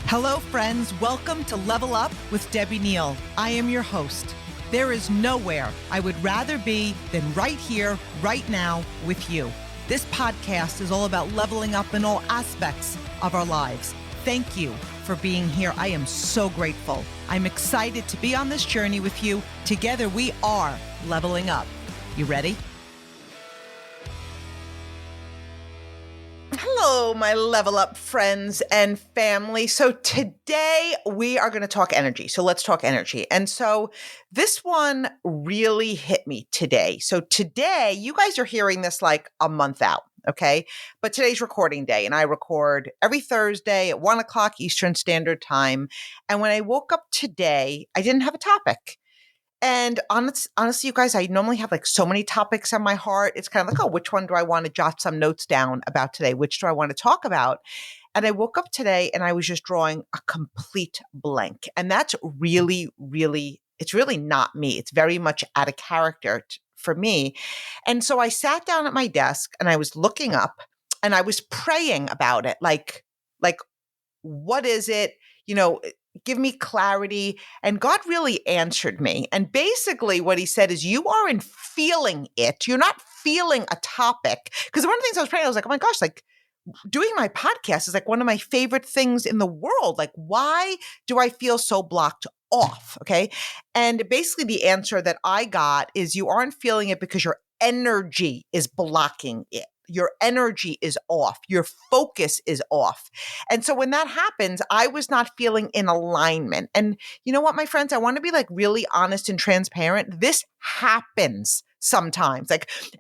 Hello, friends. Welcome to Level Up with Debbie Neal. I am your host. There is nowhere I would rather be than right here, right now with you. This podcast is all about leveling up in all aspects of our lives. Thank you for being here. I am so grateful. I'm excited to be on this journey with you. Together, we are leveling up. You ready? Hello, my Level Up friends and family. So today we are going to talk energy. So let's talk energy. And so this one really hit me today. So today, you guys are hearing this like a month out, okay? But today's recording day, and I record every Thursday at 1 o'clock Eastern Standard Time. And when I woke up today, I didn't have a topic. And honestly, you guys, I normally have like so many topics on my heart. It's kind of like, oh, which one do I want to jot some notes down about today? Which do I want to talk about? And I woke up today and I was just drawing a complete blank. And that's really, it's really not me. It's very much out of character for me. And so I sat down at my desk and I was looking up and I was praying about it. Like, what is it? Give me clarity. And God really answered me. And basically what he said is, you aren't feeling it. You're not feeling a topic. Because one of the things I was praying, I was like, oh my gosh, like doing my podcast is like one of my favorite things in the world. Like, why do I feel so blocked off? Okay. And basically the answer that I got is, you aren't feeling it because your energy is blocking it. Your energy is off. Your focus is off. And so when that happens, I was not feeling in alignment. And you know what, my friends, I want to be like really honest and transparent. This happens sometimes.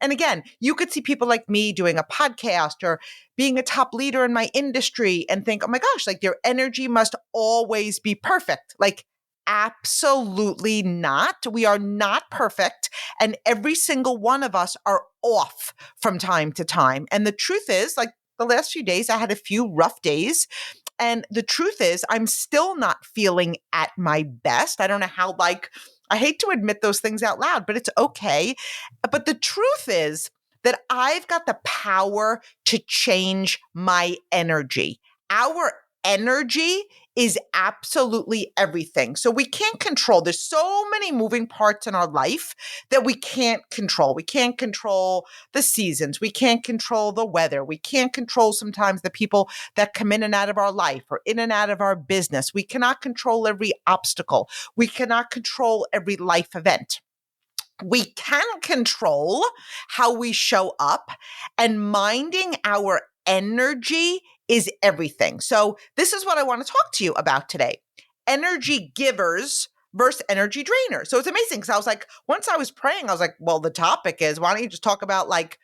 And again, you could see people like me doing a podcast or being a top leader in my industry and think, oh my gosh, like their energy must always be perfect. Like, absolutely not. We are not perfect. And every single one of us are off from time to time. And the truth is, like the last few days, I had a few rough days. And the truth is, I'm still not feeling at my best. I don't know how, I hate to admit those things out loud, but it's okay. But the truth is that I've got the power to change my energy. Our energy is absolutely everything. So we can't control. There's so many moving parts in our life that we can't control. We can't control the seasons. We can't control the weather. We can't control sometimes the people that come in and out of our life or in and out of our business. We cannot control every obstacle. We cannot control every life event. We can control how we show up, and minding our energy is everything. So this is what I want to talk to you about today. Energy givers versus energy drainers. So it's amazing because I was like, once I was praying, I was like, well, the topic is, why don't you just talk about like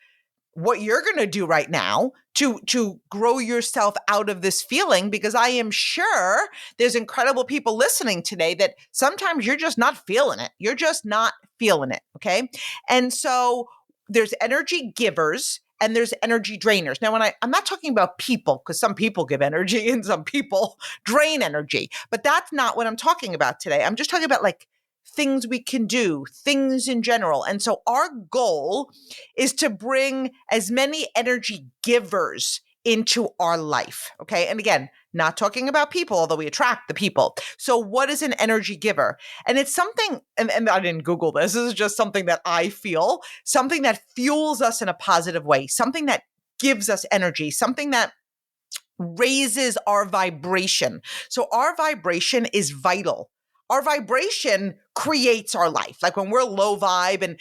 what you're going to do right now to grow yourself out of this feeling? Because I am sure there's incredible people listening today that sometimes you're just not feeling it. You're just not feeling it. Okay. And so there's energy givers and there's energy drainers. Now, I'm not talking about people, because some people give energy and some people drain energy, but that's not what I'm talking about today. I'm just talking about like things we can do, things in general. And so our goal is to bring as many energy givers into our life. Okay. And again, not talking about people, although we attract the people. So what is an energy giver? And it's something, and I didn't Google this. This is just something that I feel, something that fuels us in a positive way, something that gives us energy, something that raises our vibration. So our vibration is vital. Our vibration creates our life. Like when we're low vibe, and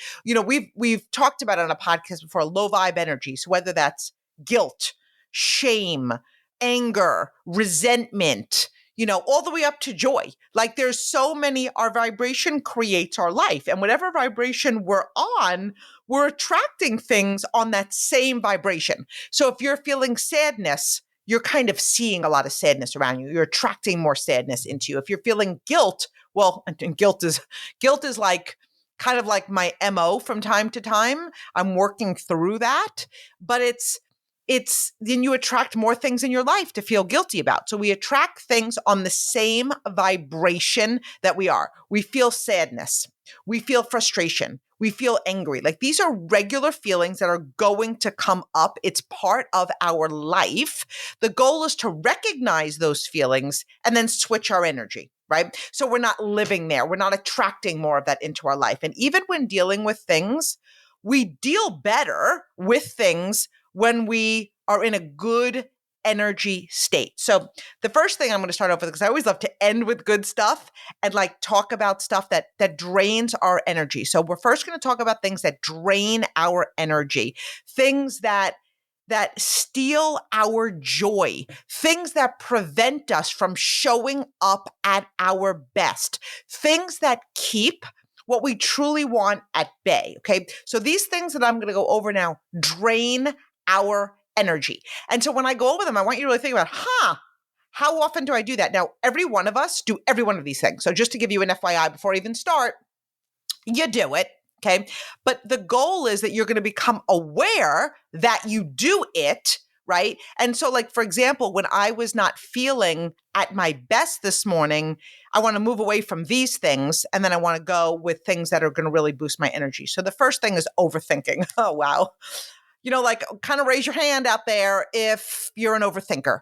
we've talked about it on a podcast before, low vibe energy. So whether that's guilt, shame, anger, resentment, all the way up to joy. Like there's so many, our vibration creates our life. And whatever vibration we're on, we're attracting things on that same vibration. So if you're feeling sadness, you're kind of seeing a lot of sadness around you. You're attracting more sadness into you. If you're feeling guilt, well, and guilt is like kind of like my MO from time to time. I'm working through that, but it's then you attract more things in your life to feel guilty about. So we attract things on the same vibration that we are. We feel sadness. We feel frustration. We feel angry. Like these are regular feelings that are going to come up. It's part of our life. The goal is to recognize those feelings and then switch our energy, right? So we're not living there. We're not attracting more of that into our life. And even when dealing with things, we deal better with things when we are in a good energy state. So the first thing I'm going to start off with, because I always love to end with good stuff and like talk about stuff that drains our energy. So we're first going to talk about things that drain our energy, things that steal our joy, things that prevent us from showing up at our best, things that keep what we truly want at bay. Okay. So these things that I'm going to go over now drain our energy. And so when I go over them, I want you to really think about, how often do I do that? Now, every one of us do every one of these things. So just to give you an FYI before I even start, you do it. Okay. But the goal is that you're going to become aware that you do it. Right. And so, like, for example, when I was not feeling at my best this morning, I want to move away from these things. And then I want to go with things that are going to really boost my energy. So the first thing is overthinking. Oh, wow. Like kind of raise your hand out there if you're an overthinker.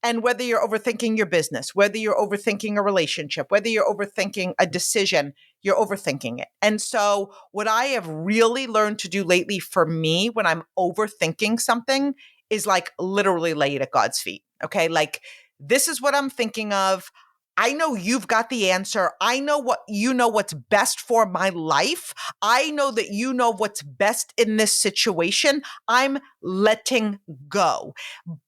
And whether you're overthinking your business, whether you're overthinking a relationship, whether you're overthinking a decision, you're overthinking it. And so what I have really learned to do lately for me when I'm overthinking something is like literally lay it at God's feet. Okay. Like this is what I'm thinking of. I know you've got the answer. I know what's best for my life. I know that you know what's best in this situation. I'm letting go.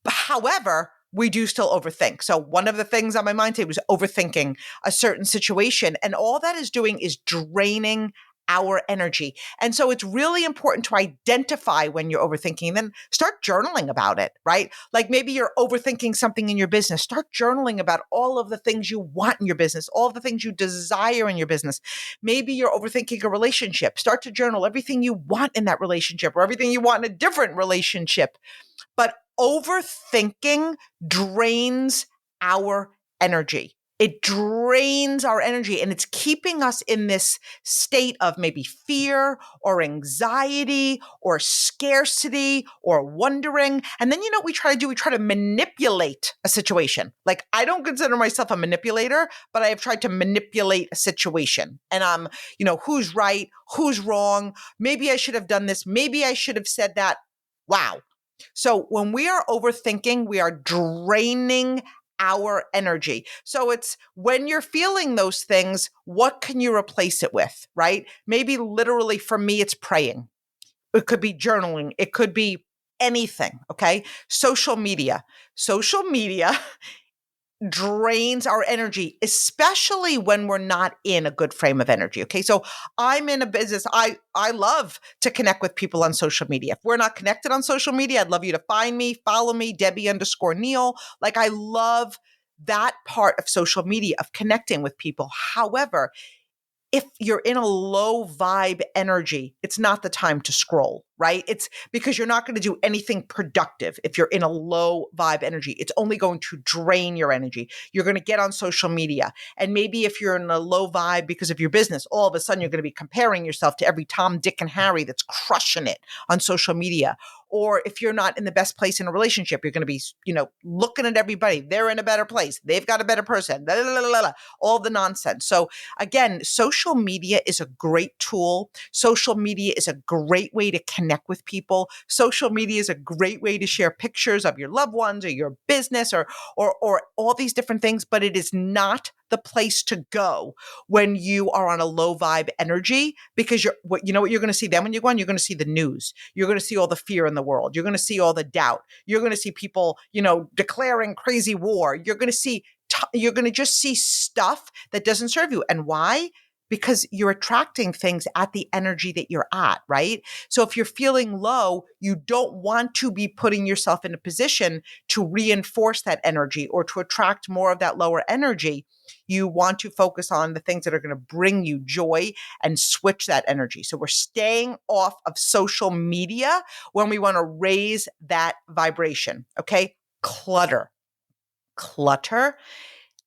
However, we do still overthink. So one of the things on my mind today was overthinking a certain situation. And all that is doing is draining our energy. And so it's really important to identify when you're overthinking and then start journaling about it, right? Like maybe you're overthinking something in your business. Start journaling about all of the things you want in your business, all of the things you desire in your business. Maybe you're overthinking a relationship. Start to journal everything you want in that relationship or everything you want in a different relationship. But overthinking drains our energy. It drains our energy and it's keeping us in this state of maybe fear or anxiety or scarcity or wondering. And then, what we try to do? We try to manipulate a situation. Like I don't consider myself a manipulator, but I have tried to manipulate a situation. And I'm, who's right? Who's wrong? Maybe I should have done this. Maybe I should have said that. Wow. So when we are overthinking, we are draining our energy. So it's when you're feeling those things, what can you replace it with, right? Maybe literally for me, it's praying. It could be journaling. It could be anything. Okay. Social media drains our energy, especially when we're not in a good frame of energy. Okay. So I'm in a business. I love to connect with people on social media. If we're not connected on social media, I'd love you to find me, follow me, Debbie_Neal. Like I love that part of social media of connecting with people. However, if you're in a low vibe energy, it's not the time to scroll, right? It's because you're not going to do anything productive if you're in a low vibe energy. It's only going to drain your energy. You're going to get on social media. And maybe if you're in a low vibe because of your business, all of a sudden you're going to be comparing yourself to every Tom, Dick, and Harry that's crushing it on social media. Or if you're not in the best place in a relationship, you're going to be, looking at everybody. They're in a better place. They've got a better person, blah, blah, blah, blah, all the nonsense. So again, social media is a great tool. Social media is a great way to connect with people. Social media is a great way to share pictures of your loved ones or your business or all these different things, but it is not the place to go when you are on a low vibe energy, because what you're going to see then when you go on, you're going to see the news. You're going to see all the fear in the world. You're going to see all the doubt. You're going to see people, declaring crazy war. You're going to just see stuff that doesn't serve you. And why? Because you're attracting things at the energy that you're at, right? So if you're feeling low, you don't want to be putting yourself in a position to reinforce that energy or to attract more of that lower energy. You want to focus on the things that are going to bring you joy and switch that energy. So we're staying off of social media when we want to raise that vibration, okay? Clutter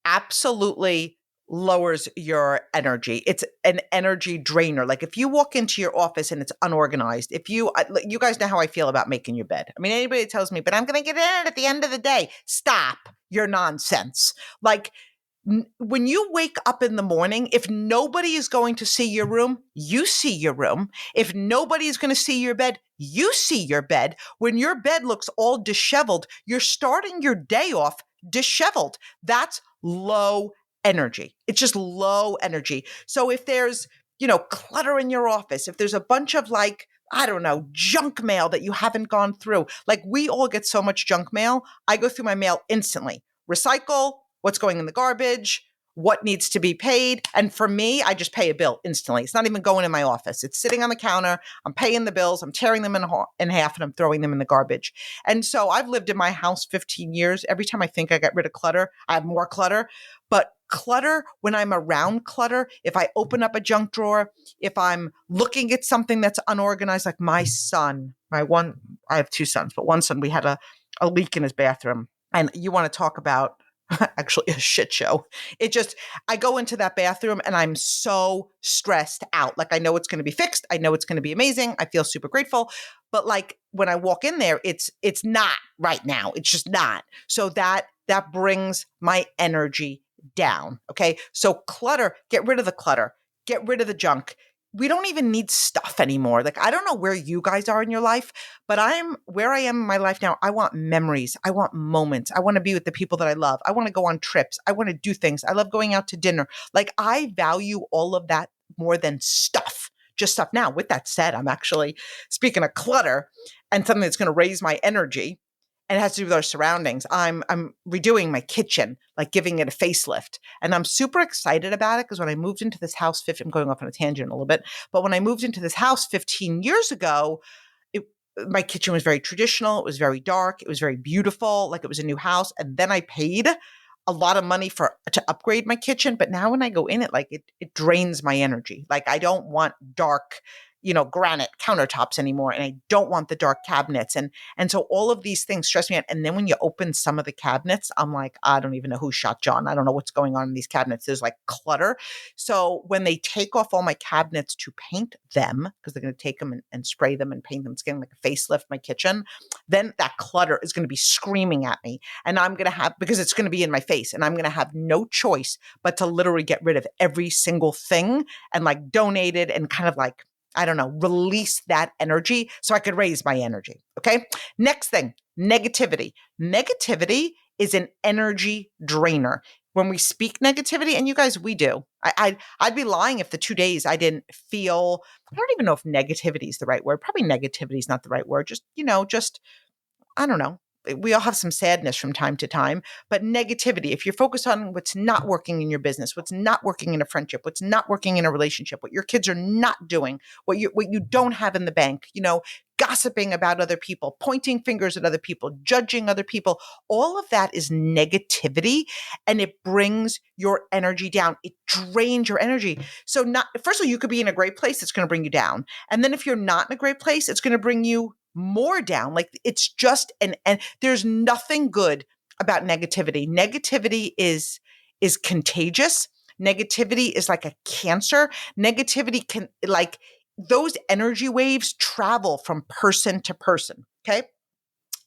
absolutely lowers your energy. It's an energy drainer. Like if you walk into your office and it's unorganized, you guys know how I feel about making your bed. I mean, anybody that tells me, but I'm going to get in it at the end of the day, stop your nonsense. Like when you wake up in the morning, if nobody is going to see your room, you see your room. If nobody is going to see your bed, you see your bed. When your bed looks all disheveled, you're starting your day off disheveled. That's low energy. It's just low energy. So if there's, clutter in your office, if there's a bunch of I don't know, junk mail that you haven't gone through, like we all get so much junk mail. I go through my mail instantly. Recycle, what's going in the garbage, what needs to be paid. And for me, I just pay a bill instantly. It's not even going in my office. It's sitting on the counter. I'm paying the bills. I'm tearing them in half and I'm throwing them in the garbage. And so I've lived in my house 15 years. Every time I think I got rid of clutter, I have more clutter. But clutter, when I'm around clutter, if I open up a junk drawer, if I'm looking at something that's unorganized, like my son, I have two sons, but one son, we had a leak in his bathroom. And you want to talk about actually a shit show. I go into that bathroom and I'm so stressed out. Like I know it's going to be fixed. I know it's going to be amazing. I feel super grateful. But like when I walk in there, it's not right now. It's just not. So that brings my energy down. Okay. So clutter, get rid of the clutter, get rid of the junk. We don't even need stuff anymore. Like, I don't know where you guys are in your life, but where I am in my life now. I want memories. I want moments. I want to be with the people that I love. I want to go on trips. I want to do things. I love going out to dinner. Like I value all of that more than stuff, just stuff. Now, with that said, I'm actually speaking of clutter and something that's going to raise my energy. And it has to do with our surroundings. I'm redoing my kitchen, like giving it a facelift. And I'm super excited about it because when I moved into this house, I'm going off on a tangent a little bit, but when I moved into this house 15 years ago, my kitchen was very traditional. It was very dark. It was very beautiful. Like it was a new house. And then I paid a lot of money to upgrade my kitchen. But now when I go in it, like it drains my energy. Like I don't want dark, granite countertops anymore. And I don't want the dark cabinets. And so all of these things stress me out. And then when you open some of the cabinets, I'm like, I don't even know who shot John. I don't know what's going on in these cabinets. There's like clutter. So when they take off all my cabinets to paint them, because they're going to take them and spray them and paint them, it's getting like a facelift, my kitchen, then that clutter is going to be screaming at me. And I'm going to because it's going to be in my face and I'm going to have no choice but to literally get rid of every single thing and like donate it and kind of like, I don't know, release that energy so I could raise my energy. Okay. Next thing, negativity. Negativity is an energy drainer. When we speak negativity, and you guys, we do. I'd be lying if the 2 days I didn't feel, I don't even know if negativity is the right word. Probably negativity is not the right word. Just, I don't know. We all have some sadness from time to time, but negativity, if you're focused on what's not working in your business, what's not working in a friendship, what's not working in a relationship, what your kids are not doing, what you don't have in the bank, gossiping about other people, pointing fingers at other people, judging other people, all of that is negativity and it brings your energy down. It drains your energy. So first of all, you could be in a great place. It's going to bring you down. And then if you're not in a great place, it's going to bring you more down. Like it's just and there's nothing good about negativity. Negativity is contagious. Negativity is like a cancer. Negativity can like those energy waves travel from person to person. Okay.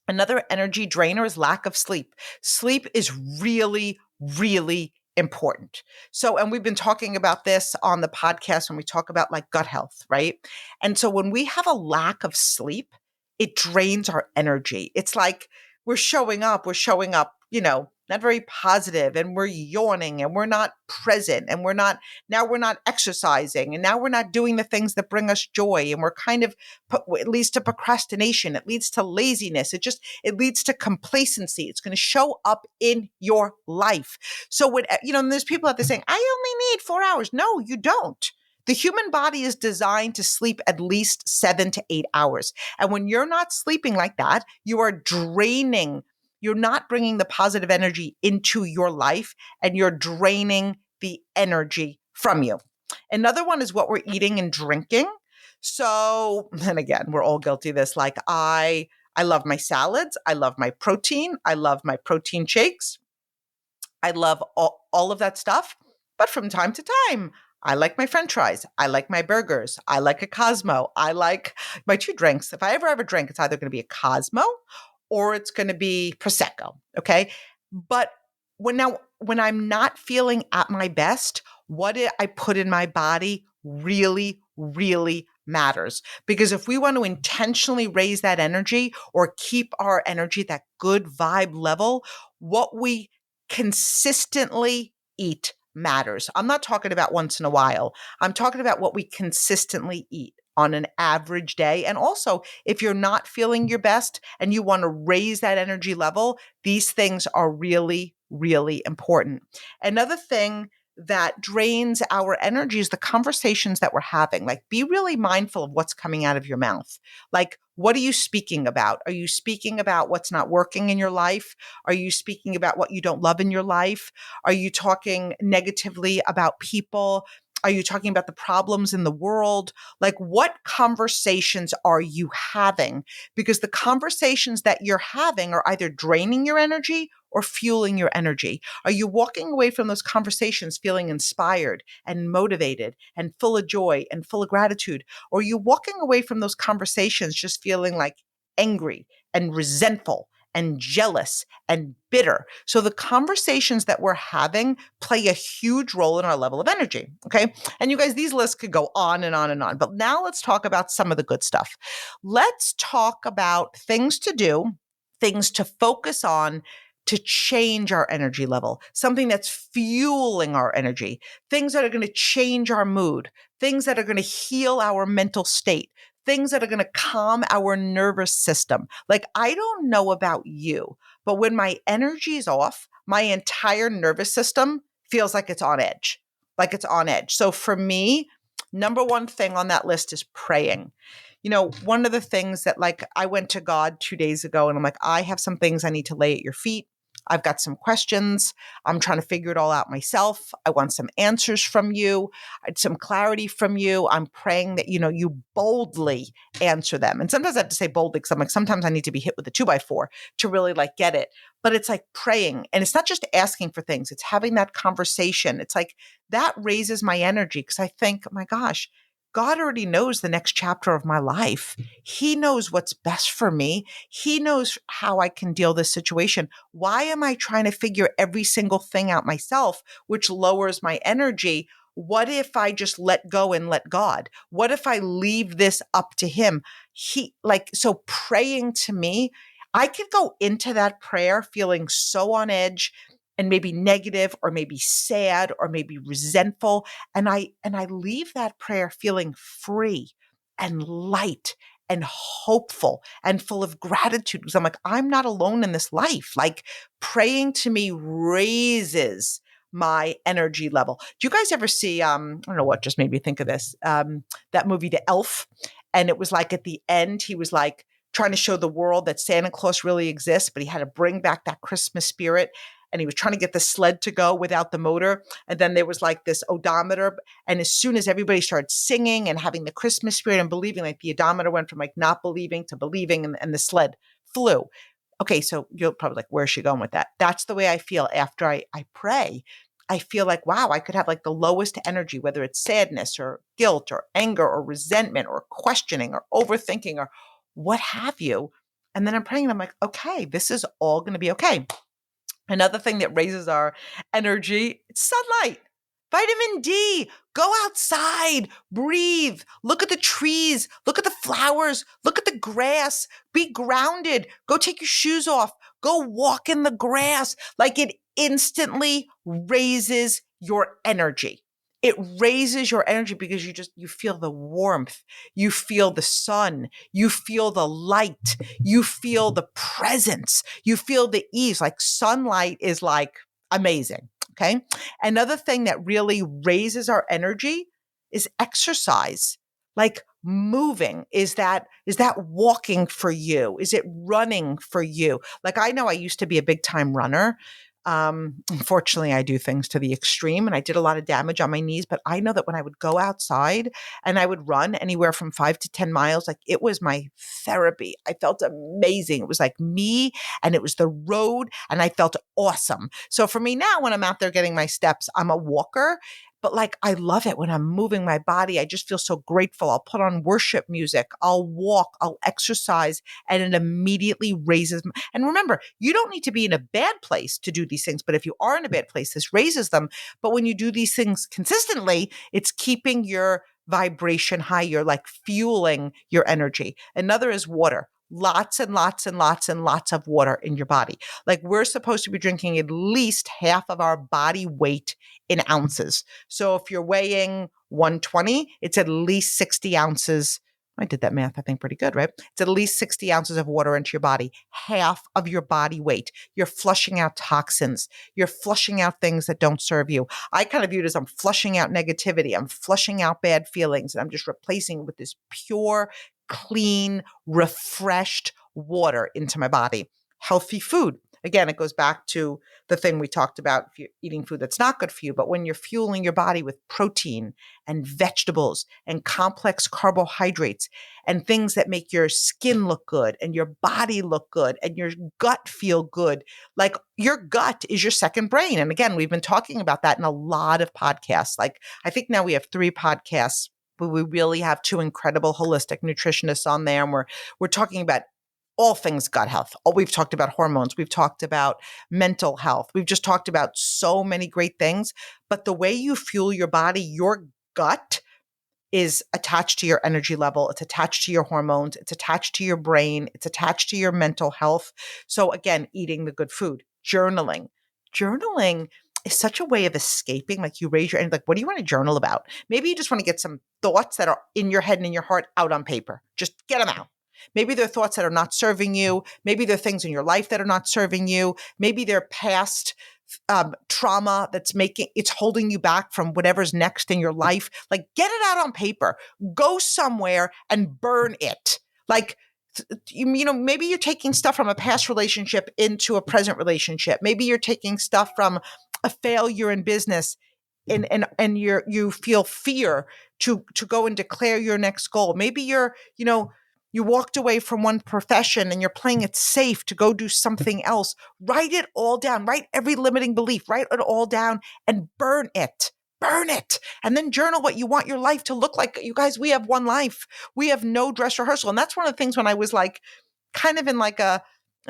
Another energy drainer is lack of sleep. Sleep is really, really important. So, and we've been talking about this on the podcast when we talk about like gut health, right? And so when we have a lack of sleep, it drains our energy. It's like we're showing up, not very positive and we're yawning and we're not present and we're not exercising and now we're not doing the things that bring us joy. And we're kind of, it leads to procrastination. It leads to laziness. It leads to complacency. It's going to show up in your life. So and there's people out there saying, I only need 4 hours. No, you don't. The human body is designed to sleep at least 7 to 8 hours. And when you're not sleeping like that, you are draining. You're not bringing the positive energy into your life and you're draining the energy from you. Another one is what we're eating and drinking. So, and again, we're all guilty of this. Like I love my salads. I love my protein. I love my protein shakes. I love all of that stuff. But from time to time, I like my French fries. I like my burgers. I like a Cosmo. I like my two drinks. If I ever have a drink, it's either going to be a Cosmo or it's going to be Prosecco. Okay. But when I'm not feeling at my best, I put in my body really, really matters. Because if we want to intentionally raise that energy or keep our energy at that good vibe level, what we consistently eat matters. I'm not talking about once in a while. I'm talking about what we consistently eat on an average day. And also, if you're not feeling your best and you want to raise that energy level, these things are really, really important. Another thing that drains our energy is the conversations that we're having. Like, be really mindful of what's coming out of your mouth. Like, what are you speaking about? Are you speaking about what's not working in your life? Are you speaking about what you don't love in your life? Are you talking negatively about people? Are you talking about the problems in the world? Like, what conversations are you having? Because the conversations that you're having are either draining your energy or fueling your energy. Are you walking away from those conversations feeling inspired and motivated and full of joy and full of gratitude? Or are you walking away from those conversations just feeling like angry and resentful and jealous and bitter? So the conversations that we're having play a huge role in our level of energy. Okay. And you guys, these lists could go on and on and on. But now let's talk about some of the good stuff. Let's talk about things to do, things to focus on to change our energy level, something that's fueling our energy, things that are going to change our mood, things that are going to heal our mental state, things that are going to calm our nervous system. Like, I don't know about you, but when my energy is off, my entire nervous system feels like it's on edge, like it's on edge. So for me, number one thing on that list is praying. One of the things that, like, I went to God 2 days ago and I'm like, I have some things I need to lay at your feet. I've got some questions. I'm trying to figure it all out myself. I want some answers from you, some clarity from you. I'm praying that, you boldly answer them. And sometimes I have to say boldly because I'm like, sometimes I need to be hit with a 2x4 to really like get it. But it's like praying. And it's not just asking for things. It's having that conversation. It's like that raises my energy because I think, oh my gosh, God already knows the next chapter of my life. He knows what's best for me. He knows how I can deal this situation. Why am I trying to figure every single thing out myself, which lowers my energy? What if I just let go and let God? What if I leave this up to him? So praying to me, I could go into that prayer feeling so on edge and maybe negative or maybe sad or maybe resentful. And I leave that prayer feeling free and light and hopeful and full of gratitude because I'm like, I'm not alone in this life. Like, praying to me raises my energy level. Do you guys ever see, I don't know what just made me think of this, that movie, The Elf? And it was like at the end, he was like trying to show the world that Santa Claus really exists, but he had to bring back that Christmas spirit. And he was trying to get the sled to go without the motor. And then there was like this odometer. And as soon as everybody started singing and having the Christmas spirit and believing, like the odometer went from like not believing to believing, and the sled flew. Okay, so you're probably like, where's she going with that? That's the way I feel after I pray. I feel like, wow, I could have like the lowest energy, whether it's sadness or guilt or anger or resentment or questioning or overthinking or what have you. And then I'm praying and I'm like, okay, this is all going to be okay. Another thing that raises our energy, it's sunlight, vitamin D. Go outside, breathe, look at the trees, look at the flowers, look at the grass, be grounded, go take your shoes off, go walk in the grass. Like, it instantly raises your energy. It raises your energy because you feel the warmth, you feel the sun, you feel the light, you feel the presence, you feel the ease. Like, sunlight is like amazing. Okay. Another thing that really raises our energy is exercise. Like, moving. Is that walking for you? Is it running for you? Like, I know I used to be a big time runner. Unfortunately, I do things to the extreme and I did a lot of damage on my knees. But I know that when I would go outside and I would run anywhere from 5 to 10 miles, like it was my therapy. I felt amazing. It was like me and it was the road and I felt awesome. So for me now, when I'm out there getting my steps, I'm a walker. But like, I love it when I'm moving my body. I just feel so grateful. I'll put on worship music. I'll walk, I'll exercise, and it immediately raises. And remember, you don't need to be in a bad place to do these things. But if you are in a bad place, this raises them. But when you do these things consistently, it's keeping your vibration high. You're like fueling your energy. Another is water. Lots and lots and lots and lots of water in your body. Like we're supposed to be drinking at least half of our body weight in ounces. So if you're weighing 120, it's at least 60 ounces. I did that math, I think, pretty good, right? It's at least 60 ounces of water into your body, half of your body weight. You're flushing out toxins. You're flushing out things that don't serve you. I kind of view it as I'm flushing out negativity. I'm flushing out bad feelings, and I'm just replacing it with this pure, clean, refreshed water into my body. Healthy food. Again, it goes back to the thing we talked about if you're eating food that's not good for you, but when you're fueling your body with protein and vegetables and complex carbohydrates and things that make your skin look good and your body look good and your gut feel good, like your gut is your second brain. And again, we've been talking about that in a lot of podcasts. Like I think now we have 3 podcasts, but we really have 2 incredible holistic nutritionists on there. And we're talking about all things gut health. We've talked about hormones. We've talked about mental health. We've just talked about so many great things. But the way you fuel your body, your gut is attached to your energy level. It's attached to your hormones. It's attached to your brain. It's attached to your mental health. So again, eating the good food, journaling. Journaling is such a way of escaping. Like you raise your end, like, what do you want to journal about? Maybe you just want to get some thoughts that are in your head and in your heart out on paper. Just get them out. Maybe they're thoughts that are not serving you. Maybe they're things in your life that are not serving you. Maybe they're past trauma it's holding you back from whatever's next in your life. Like get it out on paper, go somewhere and burn it. Like, maybe you're taking stuff from a past relationship into a present relationship. Maybe you're taking stuff from a failure in business and you feel fear to go and declare your next goal. Maybe you walked away from one profession and you're playing it safe to go do something else. Write it all down. Write every limiting belief. Write it all down and burn it. Burn it. And then journal what you want your life to look like. You guys, we have one life. We have no dress rehearsal. And that's one of the things when I was like kind of in like an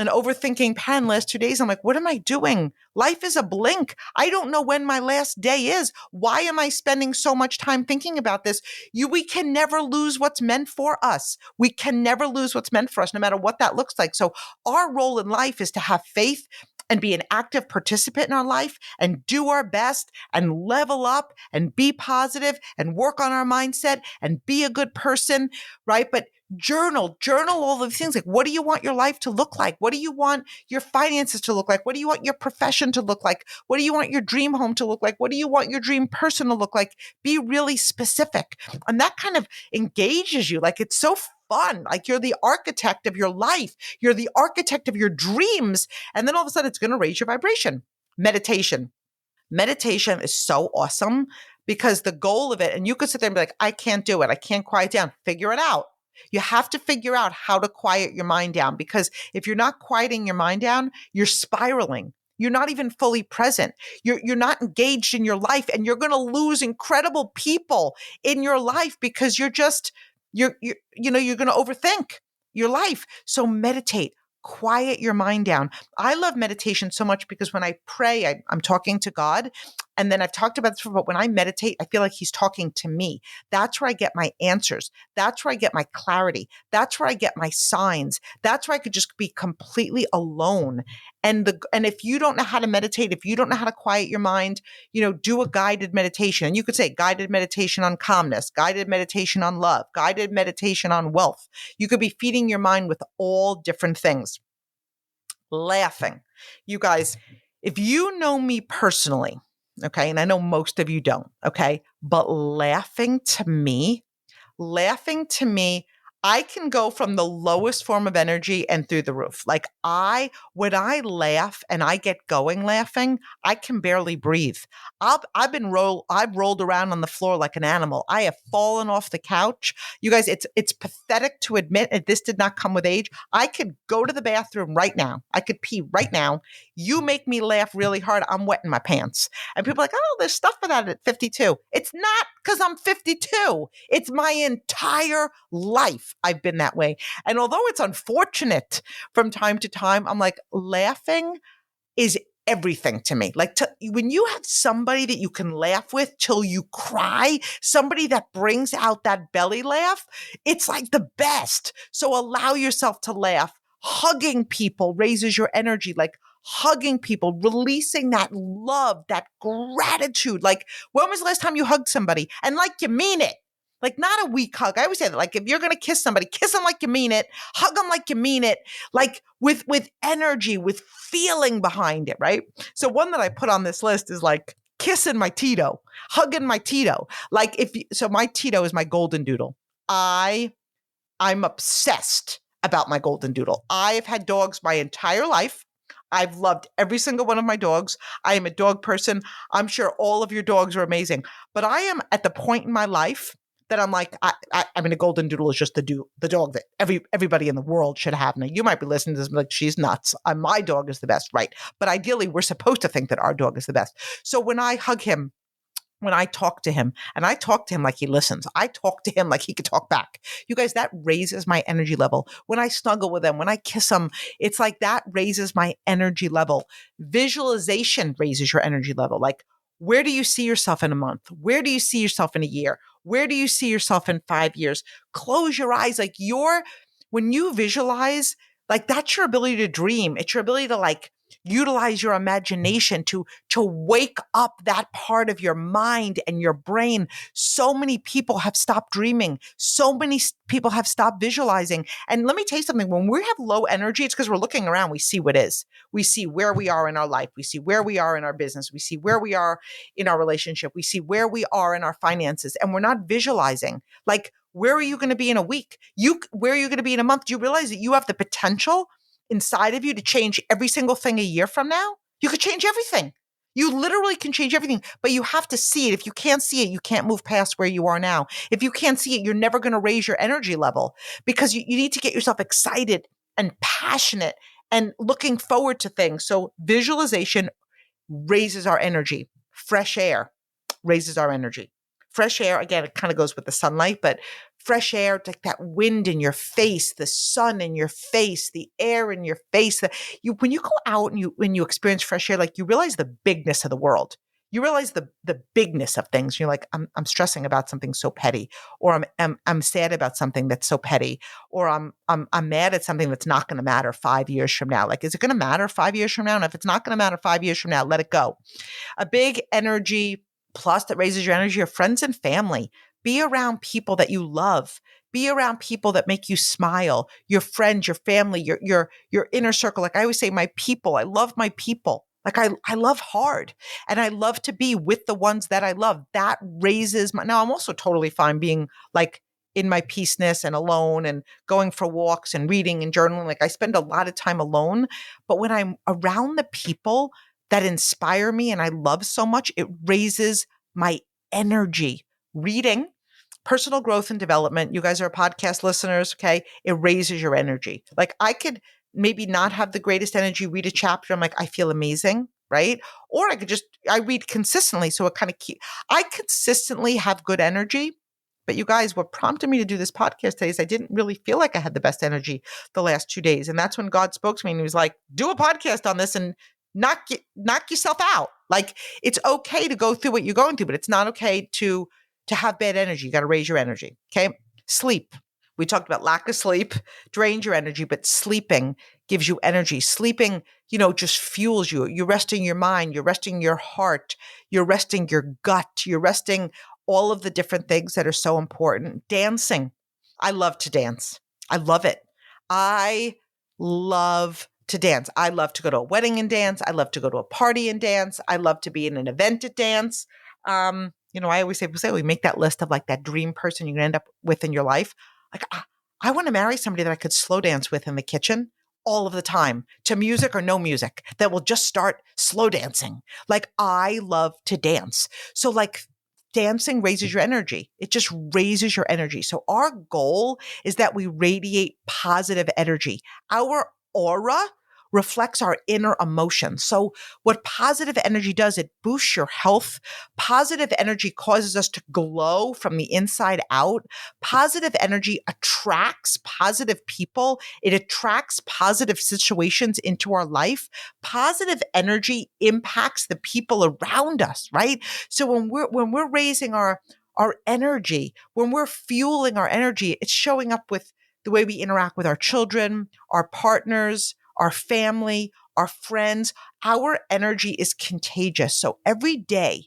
overthinking pan last 2 days. I'm like, what am I doing? Life is a blink. I don't know when my last day is. Why am I spending so much time thinking about this? We can never lose what's meant for us. We can never lose what's meant for us, no matter what that looks like. So our role in life is to have faith and be an active participant in our life and do our best and level up and be positive and work on our mindset and be a good person, right? But journal all the things. Like, what do you want your life to look like? What do you want your finances to look like? What do you want your profession to look like? What do you want your dream home to look like? What do you want your dream person to look like? Be really specific. And that kind of engages you. Like, it's so fun. Like, you're the architect of your life. You're the architect of your dreams. And then all of a sudden it's going to raise your vibration. Meditation. Meditation is so awesome because the goal of it, and you could sit there and be like, I can't do it. I can't quiet down. Figure it out. You have to figure out how to quiet your mind down, because if you're not quieting your mind down, you're spiraling. You're not even fully present. You're not engaged in your life, and you're going to lose incredible people in your life because you're going to overthink your life. So meditate. Quiet your mind down. I love meditation so much because when I pray, I'm talking to God. And then I've talked about this before, but when I meditate, I feel like he's talking to me. That's where I get my answers. That's where I get my clarity. That's where I get my signs. That's where I could just be completely alone. And if you don't know how to meditate, if you don't know how to quiet your mind, do a guided meditation. And you could say guided meditation on calmness, guided meditation on love, guided meditation on wealth. You could be feeding your mind with all different things. Laughing. You guys, if you know me personally, okay, and I know most of you don't, okay, but laughing to me, I can go from the lowest form of energy and through the roof. Like when I laugh and I get going laughing, I can barely breathe. I've rolled around on the floor like an animal. I have fallen off the couch. You guys, it's pathetic to admit, and this did not come with age. I could go to the bathroom right now. I could pee right now. You make me laugh really hard, I'm wetting my pants. And people are like, oh, there's stuff for that at 52. It's not because I'm 52. It's my entire life. I've been that way. And although it's unfortunate from time to time, I'm like, laughing is everything to me. Like when you have somebody that you can laugh with till you cry, somebody that brings out that belly laugh, it's like the best. So allow yourself to laugh. Hugging people raises your energy. Like hugging people, releasing that love, that gratitude. Like when was the last time you hugged somebody? And like you mean it. Like not a weak hug. I always say that. Like if you're going to kiss somebody, kiss them like you mean it. Hug them like you mean it. Like with energy, with feeling behind it, right? So one that I put on this list is like kissing my Tito, hugging my Tito. Like so my Tito is my golden doodle. I'm obsessed about my golden doodle. I've had dogs my entire life. I've loved every single one of my dogs. I am a dog person. I'm sure all of your dogs are amazing. But I am at the point in my life that I'm like, I mean, a golden doodle is just the dog that everybody in the world should have. Now, you might be listening to this and be like, she's nuts. My dog is the best, right? But ideally, we're supposed to think that our dog is the best. So when I hug him, when I talk to him, and I talk to him like he listens, I talk to him like he could talk back. You guys, that raises my energy level. When I snuggle with him, when I kiss him, it's like that raises my energy level. Visualization raises your energy level. Like, where do you see yourself in a month? Where do you see yourself in a year? Where do you see yourself in 5 years? Close your eyes. Like when you visualize, like that's your ability to dream. It's your ability to like utilize your imagination to wake up that part of your mind and your brain. So many people have stopped dreaming. So many people have stopped visualizing. And let me tell you something, when we have low energy, it's because we're looking around, we see what is. We see where we are in our life. We see where we are in our business. We see where we are in our relationship. We see where we are in our finances, and we're not visualizing. Like, where are you going to be in a week? Where are you going to be in a month? Do you realize that you have the potential inside of you to change every single thing a year from now? You could change everything. You literally can change everything, but you have to see it. If you can't see it, you can't move past where you are now. If you can't see it, you're never going to raise your energy level, because you need to get yourself excited and passionate and looking forward to things. So visualization raises our energy. Fresh air raises our energy. Fresh air, again, it kind of goes with the sunlight, but fresh air, like that wind in your face, the sun in your face, the air in your face. When you go out and when you experience fresh air, like you realize the bigness of the world. You realize the bigness of things. You're like, I'm stressing about something so petty, or I'm sad about something that's so petty, or I'm mad at something that's not going to matter 5 years from now. Like, is it going to matter 5 years from now? And if it's not going to matter 5 years from now, let it go. A big energy plus that raises your energy are friends and family. Be around people that you love. Be around people that make you smile. Your friends, your family, your inner circle. Like I always say, my people. I love my people. Like I love hard, and I love to be with the ones that I love. That raises my. Now I'm also totally fine being like in my peaceness and alone and going for walks and reading and journaling. Like I spend a lot of time alone, but when I'm around the people that inspire me and I love so much, it raises my energy. Reading, personal growth and development. You guys are podcast listeners, okay? It raises your energy. Like I could maybe not have the greatest energy, read a chapter. I'm like, I feel amazing, right? Or I read consistently. So it kind of I consistently have good energy. But you guys, what prompted me to do this podcast today is I didn't really feel like I had the best energy the last 2 days. And that's when God spoke to me and he was like, do a podcast on this and knock yourself out. Like it's okay to go through what you're going through, but it's not okay to have bad energy. You got to raise your energy. Okay. Sleep. We talked about lack of sleep drains your energy, but sleeping gives you energy. Sleeping, just fuels you. You're resting your mind. You're resting your heart. You're resting your gut. You're resting all of the different things that are so important. Dancing. I love to dance. I love it. I love to dance. I love to go to a wedding and dance. I love to go to a party and dance. I love to be in an event to dance. I always say, we make that list of like that dream person you're going to end up with in your life. Like I want to marry somebody that I could slow dance with in the kitchen all of the time, to music or no music, that will just start slow dancing. Like, I love to dance. So like, dancing raises your energy. It just raises your energy. So our goal is that we radiate positive energy. Our aura reflects our inner emotions. So what positive energy does, it boosts your health. Positive energy causes us to glow from the inside out. Positive energy attracts positive people. It attracts positive situations into our life. Positive energy impacts the people around us, right? So when we're raising our energy, when we're fueling our energy, it's showing up with the way we interact with our children, our partners, our family, our friends. Our energy is contagious. So every day,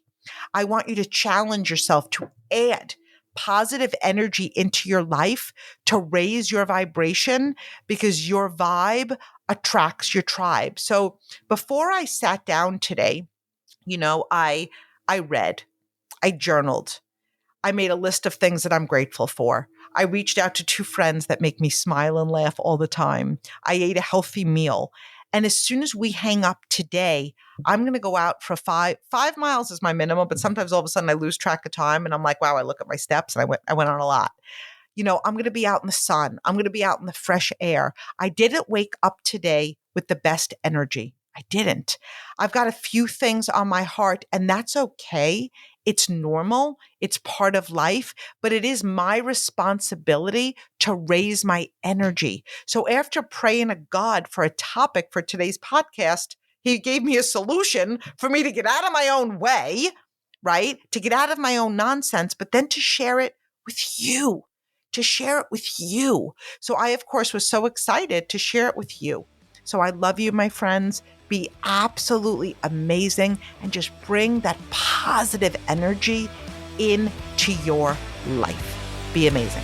I want you to challenge yourself to add positive energy into your life to raise your vibration, because your vibe attracts your tribe. So before I sat down today, I read, I journaled, I made a list of things that I'm grateful for. I reached out to 2 friends that make me smile and laugh all the time. I ate a healthy meal. And as soon as we hang up today, I'm going to go out for 5 miles is my minimum, but sometimes all of a sudden I lose track of time and I'm like, wow, I look at my steps and I went on a lot. I'm going to be out in the sun. I'm going to be out in the fresh air. I didn't wake up today with the best energy. I didn't. I've got a few things on my heart, and that's okay. It's normal. It's part of life, but it is my responsibility to raise my energy. So after praying to God for a topic for today's podcast, he gave me a solution for me to get out of my own way, right? To get out of my own nonsense, but then to share it with you, to share it with you. So I, of course, was so excited to share it with you. So I love you, my friends. Be absolutely amazing and just bring that positive energy into your life. Be amazing.